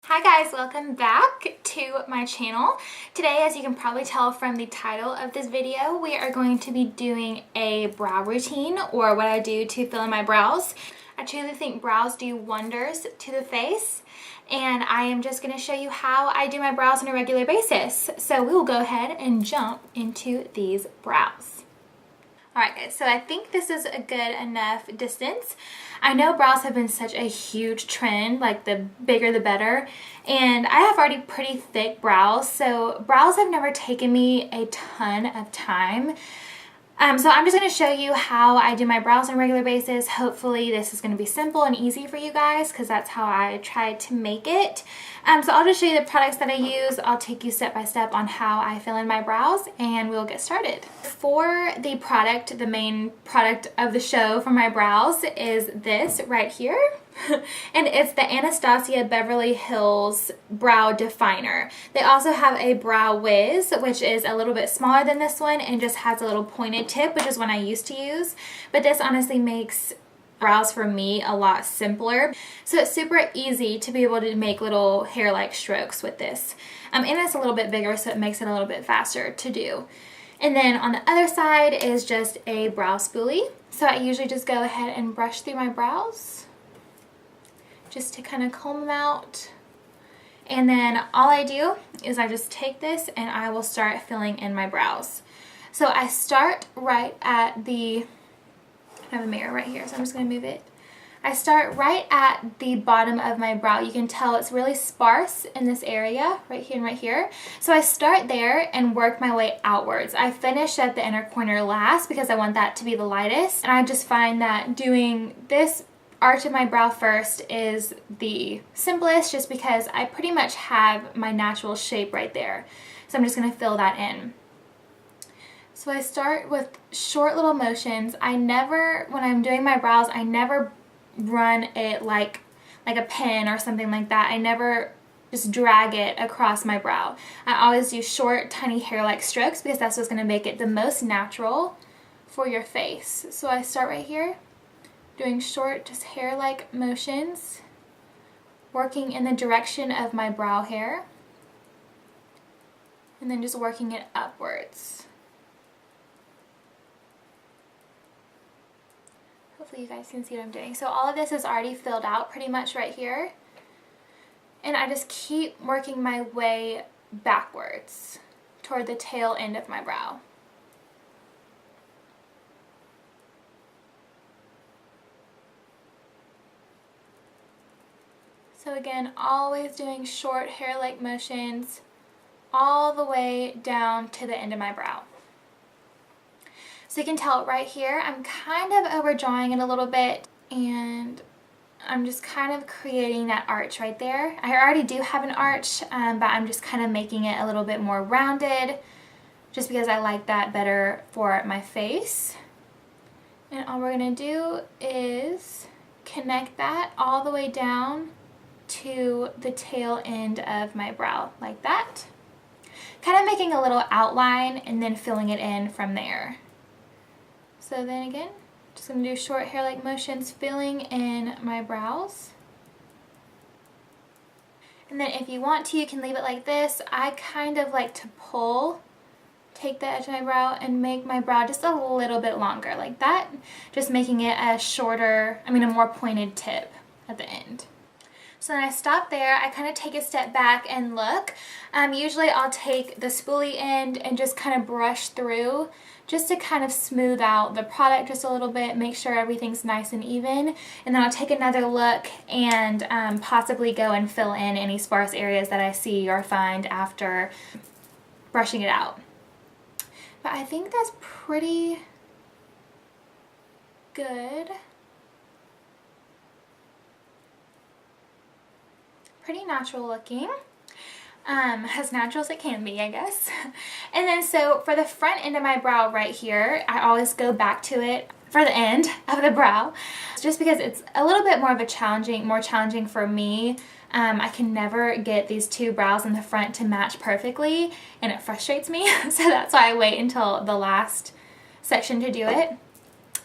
Hi guys, welcome back to my channel. Today, as you can probably tell from the title of this video, we are going to be doing a brow routine, or what I do to fill in my brows. I truly think brows do wonders to the face, and I am just going to show you how I do my brows on a regular basis. So we will go ahead and jump into these brows. Alright guys, so I think this is a good enough distance. I know brows have been such a huge trend, like the bigger the better, and I have already pretty thick brows, so brows have never taken me a ton of time. So I'm just going to show you how I do my brows on a regular basis. Hopefully this is going to be simple and easy for you guys because that's how I try to make it. So I'll just show you the products that I use. I'll take you step by step on how I fill in my brows and we'll get started. For the product, the main product of the show for my brows is this right here. And it's the Anastasia Beverly Hills Brow Definer. They also have a Brow Wiz, which is a little bit smaller than this one and just has a little pointed tip, which is one I used to use. But this honestly makes brows for me a lot simpler. So it's super easy to be able to make little hair-like strokes with this. And it's a little bit bigger, so it makes it a little bit faster to do. And then on the other side is just a brow spoolie. So I usually just go ahead and brush through my brows, just to kind of comb them out. And then all I do is I just take this and I will start filling in my brows. So I start right at the, I have a mirror right here, so I'm just going to move it. I start right at the bottom of my brow. You can tell it's really sparse in this area, right here and right here. So I start there and work my way outwards. I finish at the inner corner last because I want that to be the lightest. And I just find that doing this arch of my brow first is the simplest, just because I pretty much have my natural shape right there. So I'm just going to fill that in. So I start with short little motions. I never, when I'm doing my brows, I never run it like a pen or something like that. I never just drag it across my brow. I always do short, tiny hair-like strokes because that's what's going to make it the most natural for your face. So I start right here, doing short, just hair-like motions, working in the direction of my brow hair, and then just working it upwards. Hopefully you guys can see what I'm doing. So all of this is already filled out pretty much right here, and I just keep working my way backwards toward the tail end of my brow. So again, always doing short hair-like motions all the way down to the end of my brow. So you can tell right here, I'm kind of overdrawing it a little bit, and I'm just kind of creating that arch right there. I already do have an arch, but I'm just kind of making it a little bit more rounded, just because I like that better for my face. And all we're gonna do is connect that all the way down to the tail end of my brow, like that. Kind of making a little outline and then filling it in from there. So then again, just going to do short hair-like motions, filling in my brows. And then if you want to, you can leave it like this. I kind of like to take the edge of my brow and make my brow just a little bit longer, like that. Just making it a shorter, a more pointed tip at the end. So then I stop there, I kind of take a step back and look. Usually I'll take the spoolie end and just kind of brush through, just to kind of smooth out the product just a little bit, make sure everything's nice and even. And then I'll take another look and possibly go and fill in any sparse areas that I see or find after brushing it out. But I think that's pretty good. Pretty natural looking, as natural as it can be, I guess. And then so for the front end of my brow right here, I always go back to it for the end of the brow, just because it's a little bit more challenging for me. I can never get these two brows in the front to match perfectly, and it frustrates me. So that's why I wait until the last section to do it.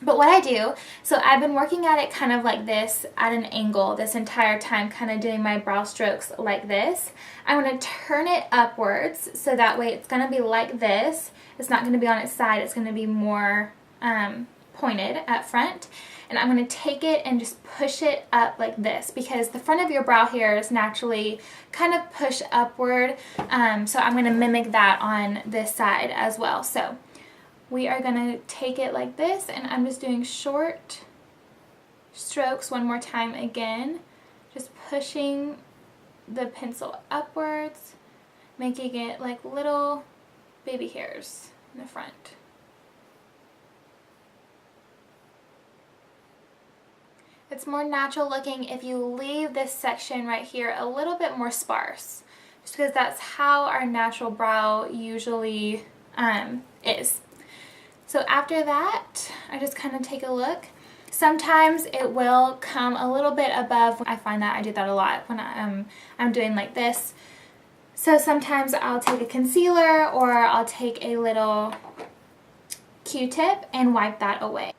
But what I do, so I've been working at it kind of like this at an angle this entire time, kind of doing my brow strokes like this. I'm going to turn it upwards so that way it's going to be like this. It's not going to be on its side, it's going to be more pointed at front. And I'm going to take it and just push it up like this because the front of your brow hairs naturally kind of push upward. So I'm going to mimic that on this side as well. So we are going to take it like this, and I'm just doing short strokes one more time again, just pushing the pencil upwards, making it like little baby hairs in the front. It's more natural looking if you leave this section right here a little bit more sparse, just because that's how our natural brow usually is. So after that, I just kind of take a look. Sometimes it will come a little bit above. I find that I do that a lot when I'm doing like this. So sometimes I'll take a concealer or I'll take a little Q-tip and wipe that away.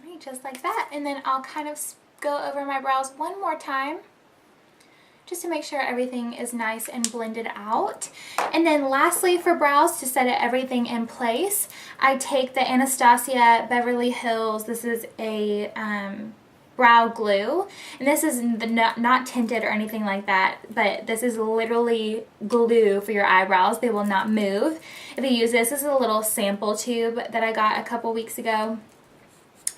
Right, just like that. And then I'll kind of go over my brows one more time, just to make sure everything is nice and blended out. And then lastly for brows, to set everything in place, I take the Anastasia Beverly Hills, this is a brow glue, and this is not tinted or anything like that, but this is literally glue for your eyebrows. They will not move if you use this. This is a little sample tube that I got a couple weeks ago,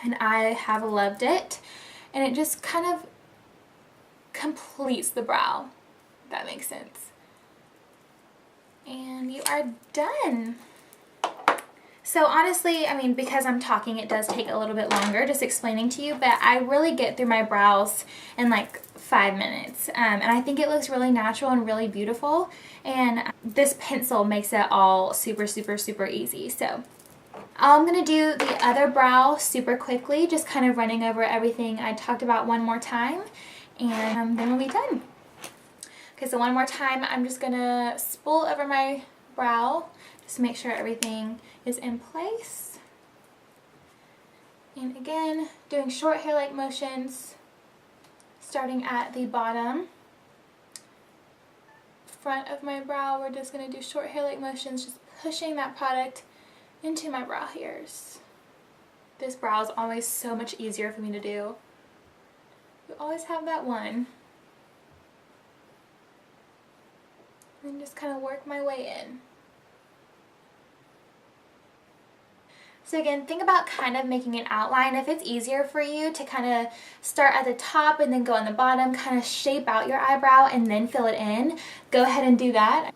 and I have loved it, and it just kind of completes the brow, if that makes sense. And you are done. So honestly, I mean, because I'm talking, it does take a little bit longer just explaining to you, but I really get through my brows in like 5 minutes. And I think it looks really natural and really beautiful. And this pencil makes it all super, super, super easy. So I'm going to do the other brow super quickly, just kind of running over everything I talked about one more time. And then we'll be done. Okay, so one more time, I'm just gonna spool over my brow just to make sure everything is in place. And again, doing short hair-like motions, starting at the bottom. Front of my brow, we're just gonna do short hair-like motions, just pushing that product into my brow hairs. This brow is always so much easier for me to do. You always have that one. And just kind of work my way in. So again, think about kind of making an outline. If it's easier for you to kind of start at the top and then go on the bottom, kind of shape out your eyebrow and then fill it in, go ahead and do that.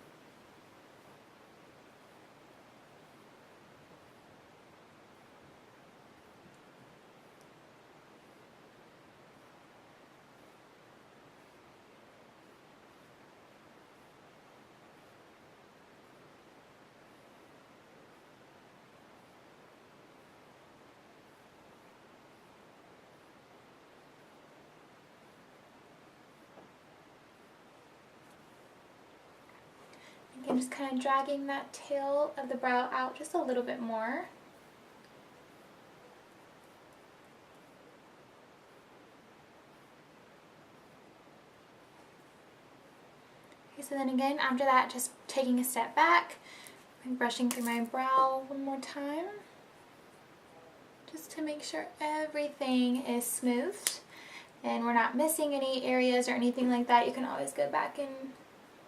Again, just kind of dragging that tail of the brow out just a little bit more. Okay, so then again, after that, just taking a step back and brushing through my brow one more time, just to make sure everything is smooth and we're not missing any areas or anything like that. You can always go back and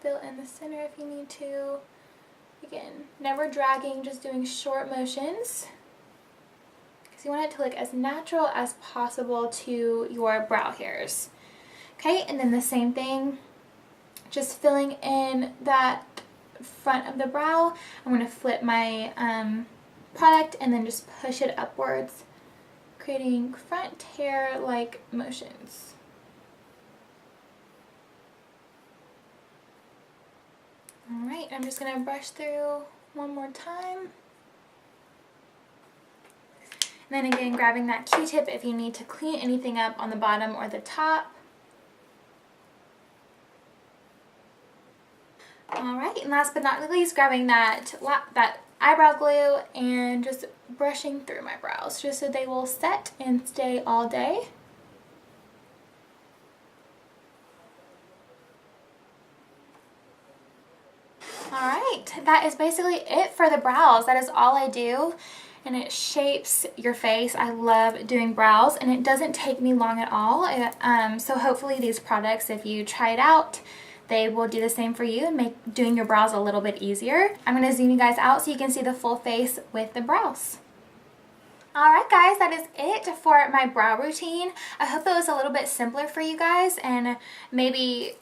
fill in the center if you need to. Again, never dragging, just doing short motions because you want it to look as natural as possible to your brow hairs. Okay, and then the same thing, just filling in that front of the brow. I'm going to flip my product and then just push it upwards, creating front hair-like motions. Alright, I'm just going to brush through one more time. And then again, grabbing that Q-tip if you need to clean anything up on the bottom or the top. Alright, and last but not least, grabbing that eyebrow glue and just brushing through my brows just so they will set and stay all day. Alright, that is basically it for the brows. That is all I do, and it shapes your face. I love doing brows, and it doesn't take me long at all. So hopefully these products, if you try it out, they will do the same for you and make doing your brows a little bit easier. I'm going to zoom you guys out so you can see the full face with the brows. Alright guys, that is it for my brow routine. I hope it was a little bit simpler for you guys, and maybe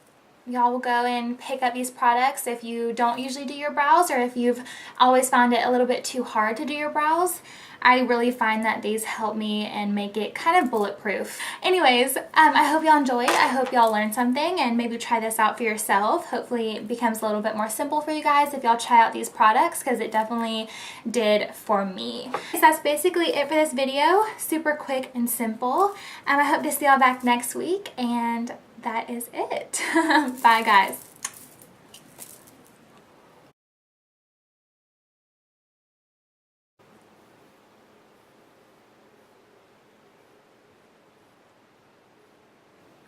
y'all will go and pick up these products if you don't usually do your brows, or if you've always found it a little bit too hard to do your brows. I really find that these help me and make it kind of bulletproof. Anyways, I hope y'all enjoyed. I hope y'all learned something and maybe try this out for yourself. Hopefully it becomes a little bit more simple for you guys if y'all try out these products, because it definitely did for me. So that's basically it for this video. Super quick and simple. I hope to see y'all back next week, and that is it. Bye guys.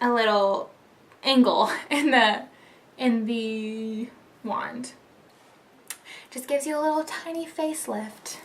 A little angle in the wand. Just gives you a little tiny facelift.